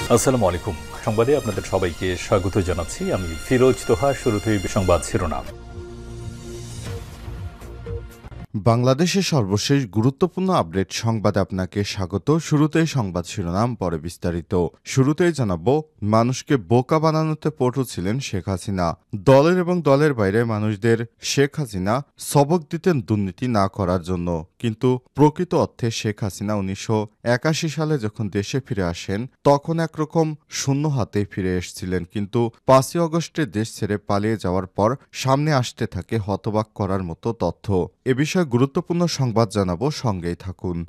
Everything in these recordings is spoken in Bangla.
আসসালামু আলাইকুম। সংবাদে আপনাদের সবাইকে স্বাগত জানাচ্ছি। আমি ফিরোজ তোহা। শুরুতেই সংবাদ শিরোনাম। বাংলাদেশের সর্বশেষ গুরুত্বপূর্ণ আপডেট সংবাদে আপনাকে স্বাগত। শুরুতেই সংবাদ শিরোনাম, পরে বিস্তারিত। শুরুতেই জানাবো, মানুষকে বোকা বানানোতে পটু ছিলেন শেখ হাসিনা। দলের এবং দলের বাইরে মানুষদের শেখ হাসিনা সবক দিতেন দুর্নীতি না করার জন্য। কিন্তু প্রকৃত অর্থে শেখ হাসিনা 1981 সালে যখন দেশে ফিরে আসেন তখন একরকম শূন্য হাতেই ফিরে এসেছিলেন। কিন্তু 5ই আগস্টে দেশ ছেড়ে পালিয়ে যাওয়ার পর সামনে আসতে থাকে হতবাক করার মতো তথ্য। এ বিষয়ে গুরুত্বপূর্ণ সংবাদ জানাবো, সঙ্গেই থাকুন।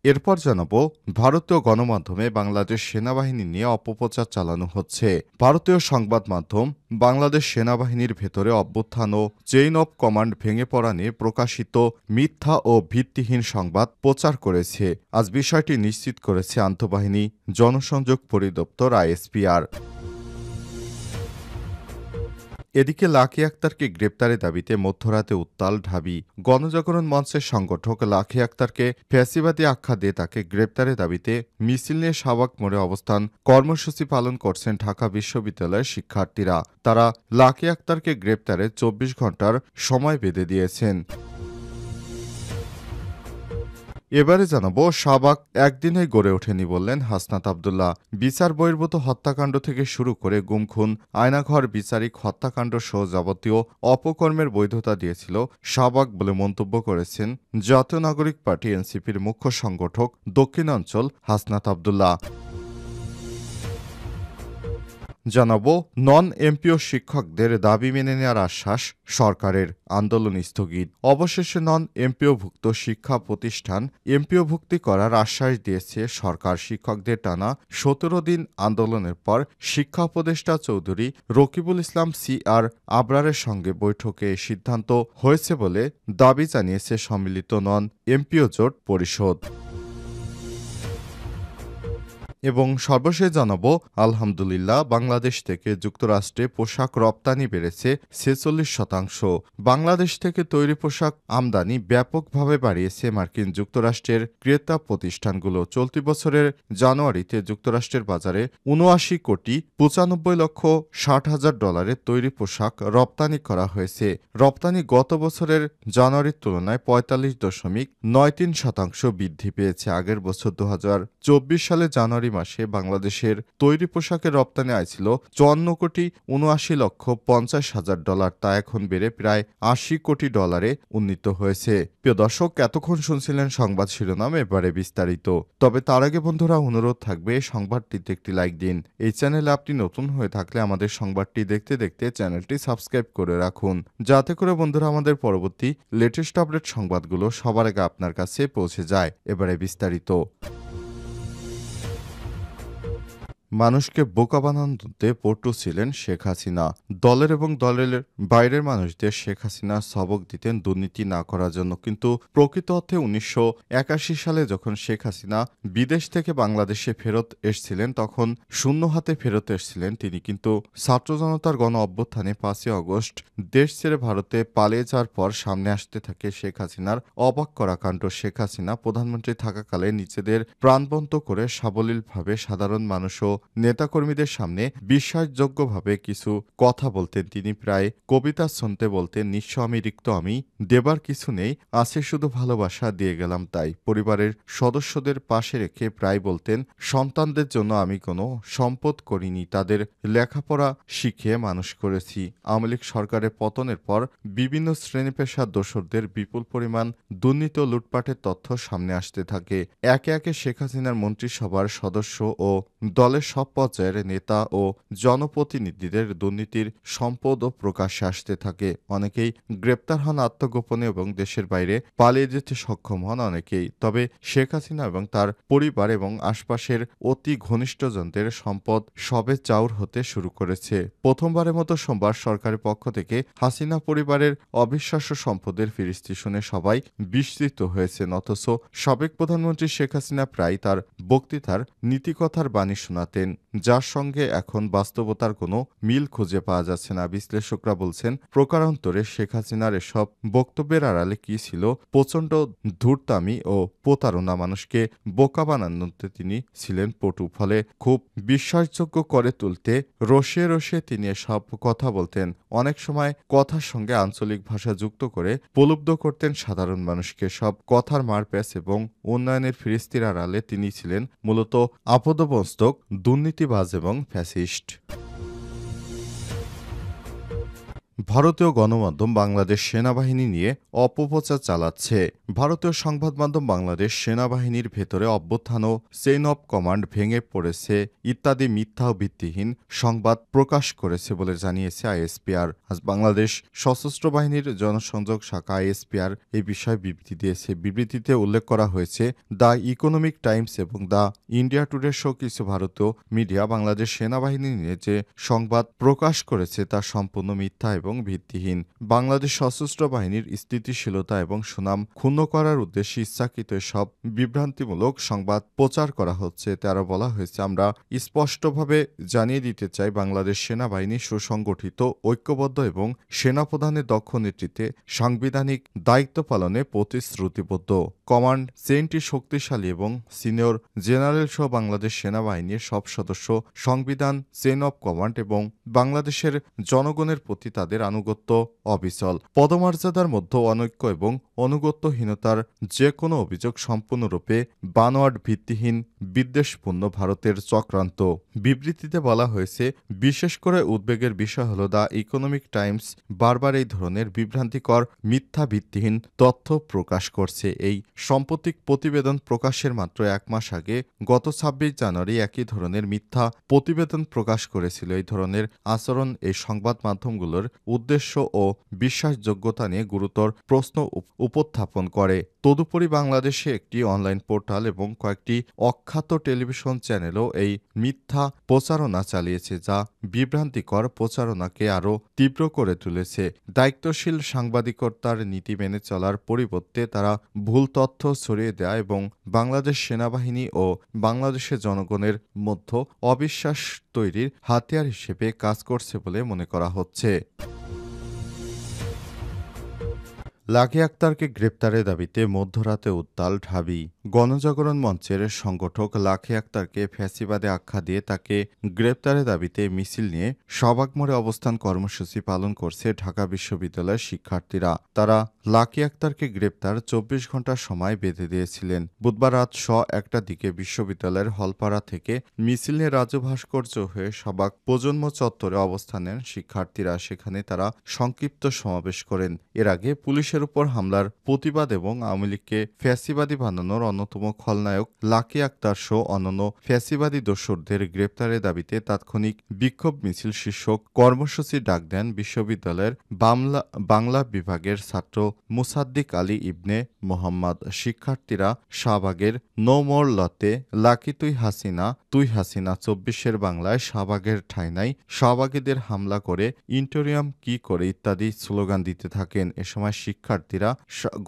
এরপর জানাবো, ভারতীয় গণমাধ্যমে বাংলাদেশ সেনাবাহিনী নিয়ে অপপ্রচার চালানো হচ্ছে। ভারতীয় সংবাদ মাধ্যম বাংলাদেশ সেনাবাহিনীর ভেতরে অভ্যুত্থান ও চেইন অব কমান্ড ভেঙে পড়া নিয়ে প্রকাশিত মিথ্যা ও ভিত্তিহীন সংবাদ প্রচার করেছে। আজ বিষয়টি নিশ্চিত করেছে আন্তঃবাহিনী জনসংযোগ পরিদপ্তর আইএসপিআর। এদিকে লাকী আক্তারকে গ্রেপ্তারের দাবিতে মধ্যরাতে উত্তাল ঢাবি। গণজাগরণ মঞ্চের সংগঠক লাকী আক্তারকে ফ্যাসিবাদী আখ্যা দিয়ে তাকে গ্রেপ্তারের দাবিতে মিছিল নিয়ে শাহবাগ মোড়ে অবস্থান কর্মসূচি পালন করছেন ঢাকা বিশ্ববিদ্যালয়ের শিক্ষার্থীরা। তারা লাকী আক্তারকে গ্রেপ্তারে 24 ঘণ্টার সময় বেঁধে দিয়েছেন। এবারে জানাবো, শাহবাগ একদিনেই গড়ে ওঠেনি বললেন হাসনাত আব্দুল্লাহ। বিচার বহির্ভূত হত্যাকাণ্ড থেকে শুরু করে গুম-খুন, আয়নাঘর, বিচারিক হত্যাকাণ্ড সহ যাবতীয় অপকর্মের বৈধতা দিয়েছিল শাহবাগ বলে মন্তব্য করেছেন জাতীয় নাগরিক পার্টি এনসিপির মুখ্য সংগঠক দক্ষিণাঞ্চল হাসনাত আব্দুল্লাহ। জানাবো, নন এমপিও শিক্ষকদের দাবি মেনে নেওয়ার আশ্বাস সরকারের, আন্দোলন স্থগিত। অবশেষে নন এমপিওভুক্ত শিক্ষা প্রতিষ্ঠান এমপিওভুক্তি করার আশ্বাস দিয়েছে সরকার। শিক্ষকদের টানা 17 দিন আন্দোলনের পর শিক্ষা উপদেষ্টা চৌধুরী রকিবুল ইসলাম সিআর আবরারের সঙ্গে বৈঠকে এই সিদ্ধান্ত হয়েছে বলে দাবি জানিয়েছে সম্মিলিত নন এমপিও জোট পরিষদ। এবং সর্বশেষ জানাবো, আলহামদুলিল্লাহ, বাংলাদেশ থেকে যুক্তরাষ্ট্রে পোশাক রপ্তানি বেড়েছে 46%। বাংলাদেশ থেকে তৈরি পোশাক আমদানি ব্যাপকভাবে বাড়িয়েছে মার্কিন যুক্তরাষ্ট্রের ক্রেতা প্রতিষ্ঠানগুলো। চলতি বছরের জানুয়ারিতে যুক্তরাষ্ট্রের বাজারে 79,95,60,000 তৈরি পোশাক রপ্তানি করা হয়েছে। রপ্তানি গত বছরের জানুয়ারির তুলনায় 45.93% বৃদ্ধি পেয়েছে। আগের বছর 2024 সালে জানুয়ারি মাসে বাংলাদেশের তৈরি পোশাকের রপ্তানি আয় ছিল 54,79,50,000 তা এখন বেড়ে প্রায় 80 কোটি ডলারে উন্নীত হয়েছে। প্রিয় দর্শক, এতক্ষণ শুনছিলেন সংবাদ শিরোনাম, এবারে বিস্তারিত। তবে তার আগে বন্ধুরা, অনুরোধ থাকবে সংবাদটিতে একটি লাইক দিন। এই চ্যানেলে আপনি নতুন হয়ে থাকলে আমাদের সংবাদটি দেখতে দেখতে চ্যানেলটি সাবস্ক্রাইব করে রাখুন, যাতে করে বন্ধুরা আমাদের পরবর্তী লেটেস্ট আপডেট সংবাদগুলো সবার আগে আপনার কাছে পৌঁছে যায়। এবারে বিস্তারিত। মানুষকে বোকা বানানোতে পটু ছিলেন শেখ হাসিনা। দলের এবং দলের বাইরের মানুষদের শেখ হাসিনা সবক দিতেন দুর্নীতি না করার জন্য। কিন্তু প্রকৃত অর্থে 1981 সালে যখন শেখ হাসিনা বিদেশ থেকে বাংলাদেশে ফেরত এসেছিলেন তখন শূন্য হাতে ফেরত এসেছিলেন তিনি। কিন্তু ছাত্র জনতার গণ অভ্যুত্থানে 5ই আগস্ট দেশ ছেড়ে ভারতে পালিয়ে যাওয়ার পর সামনে আসতে থাকে শেখ হাসিনার অবাক করা কাণ্ড। শেখ হাসিনা প্রধানমন্ত্রী থাকাকালে নিজেদের প্রাণবন্ত করে সাবলীলভাবে সাধারণ মানুষ ও নেতাকর্মীদের সামনে বিশ্বাসযোগ্যভাবে কিছু কথা বলতেন। তিনি প্রায় কবিতা শুনতে বলতেন, নিঃস্ব আমি, রিক্ত আমি, দেবার কিছু নেই, আছে শুধু ভালোবাসা, দিয়ে গেলাম তাই। পরিবারের সদস্যদের পাশে রেখে প্রায় বলতেন, সন্তানদের জন্য আমি কোনো সম্পদ করিনি, তাদের লেখাপড়া শিখিয়ে মানুষ করেছি। আওয়ামী লীগ সরকারের পতনের পর বিভিন্ন শ্রেণী পেশার দোসরদের বিপুল পরিমাণ দুর্নীতি ও লুটপাটের তথ্য সামনে আসতে থাকে। একে একে শেখ হাসিনার মন্ত্রিসভার সদস্য ও দলের সব পর্যায়ের নেতা ও জনপ্রতিনিধিদের দুর্নীতির সম্পদও প্রকাশ্যে আসতে থাকে। অনেকেই গ্রেপ্তার হন আত্মগোপনে এবং দেশের বাইরে পালিয়ে যেতে সক্ষম হন অনেকেই। তবে শেখ হাসিনা এবং তার পরিবার এবং আশপাশের অতি ঘনিষ্ঠজনদের সম্পদ সবে চাউর হতে শুরু করেছে। প্রথমবারের মতো সোমবার সরকারের পক্ষ থেকে হাসিনা পরিবারের অবিশ্বাস্য সম্পদের ফিরিস্তি শুনে সবাই বিস্মিত হয়েছেন। অথচ সাবেক প্রধানমন্ত্রী শেখ হাসিনা প্রায় তার বক্তৃতার নীতিকথার বাণী শোনাতেন। বলেন, যার সঙ্গে এখন বাস্তবতার কোনো মিল খুঁজে পাওয়া যাচ্ছে না। বিশ্লেষকরা বলছেন, প্রকারান্তরে শেখ হাসিনার এসব বক্তব্যের আড়ালে কি ছিল? প্রচণ্ড ধূর্তামি ও প্রতারণা। মানুষকে বোকা বানানোতে তিনি ছিলেন পটু। ফলে খুব বিশ্বাসযোগ্য করে তুলতে রসিয়ে রসিয়ে তিনি এসব কথা বলতেন। অনেক সময় কথার সঙ্গে আঞ্চলিক ভাষা যুক্ত করে প্রলুব্ধ করতেন সাধারণ মানুষকে। সব কথার মারপ্যাচ এবং উন্নয়নের ফিরিস্তির আড়ালে তিনি ছিলেন মূলত আপাদমস্তক দুর্নীতিবাজ এবং ফ্যাসিস্ট। ভারতীয় গণমাধ্যম বাংলাদেশ সেনাবাহিনী নিয়ে অপপ্রচার চালাচ্ছে। ভারতীয় সংবাদ মাধ্যম বাংলাদেশ সেনাবাহিনীর ভেতরে অভ্যুত্থান ও চেইন অব কমান্ড ভেঙে পড়েছে ইত্যাদি মিথ্যা ও ভিত্তিহীন সংবাদ প্রকাশ করেছে বলে জানিয়েছে আইএসপিআর। আজ বাংলাদেশ সশস্ত্র বাহিনীর জনসংযোগ শাখা আইএসপিআর এই বিষয়ে বিবৃতি দিয়েছে। বিবৃতিতে উল্লেখ করা হয়েছে, দ্য ইকোনমিক টাইমস এবং দ্য ইন্ডিয়া টুডে সহ কিছু ভারতীয় মিডিয়া বাংলাদেশ সেনাবাহিনী নিয়ে যে সংবাদ প্রকাশ করেছে তা সম্পূর্ণ মিথ্যা এবং ভিত্তিহীন। বাংলাদেশ সশস্ত্র বাহিনীর স্থিতিশীলতা এবং সুনাম ক্ষুণ্ণ করার উদ্দেশ্যে ইচ্ছাকৃত সব বিভ্রান্তিমূলক সংবাদ প্রচার করা হচ্ছে। তারা বলা হয়েছে, আমরা স্পষ্টভাবে জানিয়ে দিতে চাই, বাংলাদেশ সেনাবাহিনী সুসংগঠিত, ঐক্যবদ্ধ এবং সেনাপ্রধানের দক্ষ নেতৃত্বে সাংবিধানিক দায়িত্ব পালনে প্রতিশ্রুতিবদ্ধ। কমান্ড চেইনটি শক্তিশালী এবং সিনিয়র জেনারেল সহ বাংলাদেশ সেনাবাহিনীর সব সদস্য সংবিধান, চেইন অব কমান্ড এবং বাংলাদেশের জনগণের প্রতি তাদের আনুগত্য অবিচল। পদমর্যাদার মধ্যে অনৈক্য এবং অনুগত্যহীনতার যে কোনো অভিযোগ সম্পূর্ণরূপে বানোয়াট, ভিত্তিহীন, বিদ্বেষপূর্ণ ভারতের চক্রান্ত। বিবৃতিতে বলা হয়েছে, বিশেষ করে উদ্বেগের বিষয় হল দ্য ইকোনমিক টাইমস বারবার এই ধরনের বিভ্রান্তিকর, মিথ্যা, ভিত্তিহীন তথ্য প্রকাশ করছে। এই সাম্প্রতিক প্রতিবেদন প্রকাশের মাত্র এক মাস আগে গত ২৬ জানুয়ারি একই ধরনের মিথ্যা প্রতিবেদন প্রকাশ করেছিল। এই ধরনের আচরণ এই সংবাদ মাধ্যমগুলোর উদ্দেশ্য ও বিশ্বাসযোগ্যতা নিয়ে গুরুতর প্রশ্ন উপস্থাপন করে। তদুপরি বাংলাদেশে একটি অনলাইন পোর্টাল এবং কয়েকটি অখ্যাত টেলিভিশন চ্যানেলও এই মিথ্যা প্রচারণা চালিয়েছে, যা বিভ্রান্তিকর প্রচারণাকে আরও তীব্র করে তুলেছে। দায়িত্বশীল সাংবাদিকতার নীতি মেনে চলার পরিবর্তে তারা ভুল তথ্য ছড়িয়ে দেয় এবং বাংলাদেশ সেনাবাহিনী ও বাংলাদেশের জনগণের মধ্যে অবিশ্বাস তৈরির হাতিয়ার হিসেবে কাজ করছে বলে মনে করা হচ্ছে। লাকী আক্তারকে গ্রেপ্তারের দাবিতে মধ্যরাতে উত্তাল ঢাবি। গণজাগরণ মঞ্চের সংগঠক লাকী আক্তারকে ফ্যাসিবাদে আখ্যা দিয়ে তাকে গ্রেপ্তারের দাবিতে মিছিল নিয়ে সবাক মোড়ে অবস্থান কর্মসূচি পালন করছে ঢাকা বিশ্ববিদ্যালয়ের শিক্ষার্থীরা। তারা লাকী আক্তারকে গ্রেপ্তার ২৪ ঘণ্টা সময় বেঁধে দিয়েছিলেন। বুধবার রাত ১টার দিকে বিশ্ববিদ্যালয়ের হলপাড়া থেকে মিছিল নিয়ে রাজু ভাস্কর্য হয়ে সবাক প্রজন্ম চত্বরে অবস্থান নেন শিক্ষার্থীরা। সেখানে তারা সংক্ষিপ্ত সমাবেশ করেন। এর আগে পুলিশের উপর হামলার প্রতিবাদ এবং আওয়ামী লীগকে ফ্যাসিবাদী বানানোর অন্যতম খলনায়ক লাকী আক্তার সহ অন্যান্য ফ্যাসিবাদী দোসরদের গ্রেপ্তারের দাবিতে তাৎক্ষণিক বিক্ষোভ মিছিল শীর্ষক কর্মসূচি ডাক দেন বিশ্ববিদ্যালয়ের বাংলা বিভাগের ছাত্র মুসাদ্দিক আলী ইবনে মোহাম্মদ। শিক্ষার্থীরা শাহবাগের নো মোর লতে লাকী তুই হাসিনা ২৪ বাংলায় শাহবাগের ঠাঁই নাই, শাহবাগীদের হামলা করে ইন্টোরিয়াম কি করে ইত্যাদি স্লোগান দিতে থাকেন। এ সময় শিক্ষার্থীরা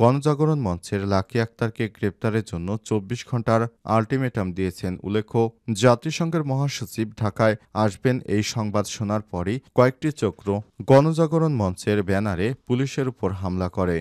গণজাগরণ মঞ্চের লাকী আক্তারকে গ্রেপ্তারের জন্য ২৪ ঘণ্টার আলটিমেটাম দিয়েছেন। উল্লেখ্য, জাতিসংঘের মহাসচিব ঢাকায় আসবেন এই সংবাদ শোনার পরই কয়েকটি চক্র গণজাগরণ মঞ্চের ব্যানারে পুলিশের উপর হামলা করে।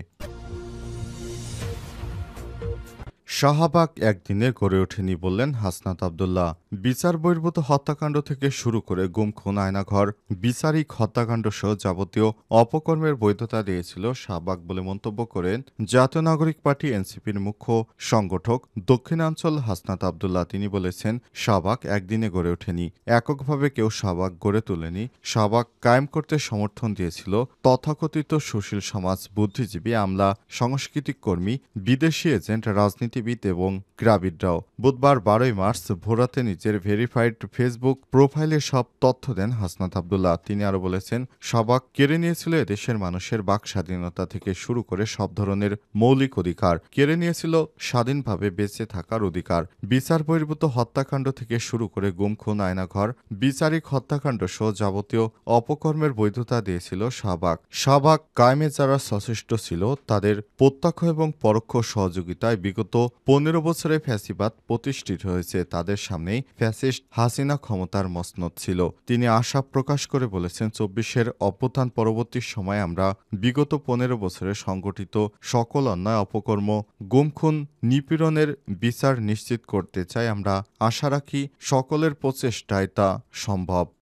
শাহবাগ একদিনে গড়ে ওঠেনি বললেন হাসনাত আব্দুল্লাহ। বিচার বহির্ভূত হত্যাকাণ্ড থেকে শুরু করে গুম, খুন, আয়নাঘর, বিচারিক হত্যাকাণ্ড সহ যাবতীয় অপকর্মের বৈধতা দিয়েছিল শাহবাগ বলে মন্তব্য করেন জাতীয় নাগরিক পার্টি এনসিপির মুখ্য সংগঠক দক্ষিণাঞ্চল হাসনাত আব্দুল্লাহ। তিনি বলেছেন, শাহবাগ একদিনে গড়ে ওঠেনি, এককভাবে কেউ শাহবাগ গড়ে তোলেনি। শাহবাগ কায়েম করতে সমর্থন দিয়েছিল তথাকথিত সুশীল সমাজ, বুদ্ধিজীবী, আমলা, সাংস্কৃতিক কর্মী, বিদেশি এজেন্ট, রাজনীতিবিদ এবং ক্রীড়াবিদরাও। বুধবার ১২ই মার্চ ভোরাতে নিজের ভেরিফাইড ফেসবুক প্রোফাইলে সব তথ্য দেন হাসনাত আব্দুল্লাহ। তিনি আরও বলেছেন, শাহবাগ কেড়ে নিয়েছিল এদেশের মানুষের বাক স্বাধীনতা থেকে শুরু করে সব ধরনের মৌলিক অধিকার, কেড়ে নিয়েছিল স্বাধীনভাবে বেঁচে থাকার অধিকার। বিচার বহির্ভূত হত্যাকাণ্ড থেকে শুরু করে গুম, খুন, আয়নাঘর, বিচারিক হত্যাকাণ্ড সহ যাবতীয় অপকর্মের বৈধতা দিয়েছিল শাহবাগ। শাহবাগ কায়েমে যারা সচেষ্ট ছিল তাদের প্রত্যক্ষ এবং পরোক্ষ সহযোগিতায় বিগত ১৫ বছরে ফ্যাসিবাদ প্রতিষ্ঠিত হয়েছে। তাদের সামনেই ফ্যাসিস্ট হাসিনা ক্ষমতার মসনদ ছিল। তিনি আশা প্রকাশ করে বলেছেন, ২৪-এর অভ্যুত্থান পরবর্তী সময়ে আমরা বিগত ১৫ বছরে সংগঠিত সকল অন্যায়, অপকর্ম, গুম, খুন, নিপীড়নের বিচার নিশ্চিত করতে চাই। আমরা আশা রাখি সকলের প্রচেষ্টায় তা সম্ভব।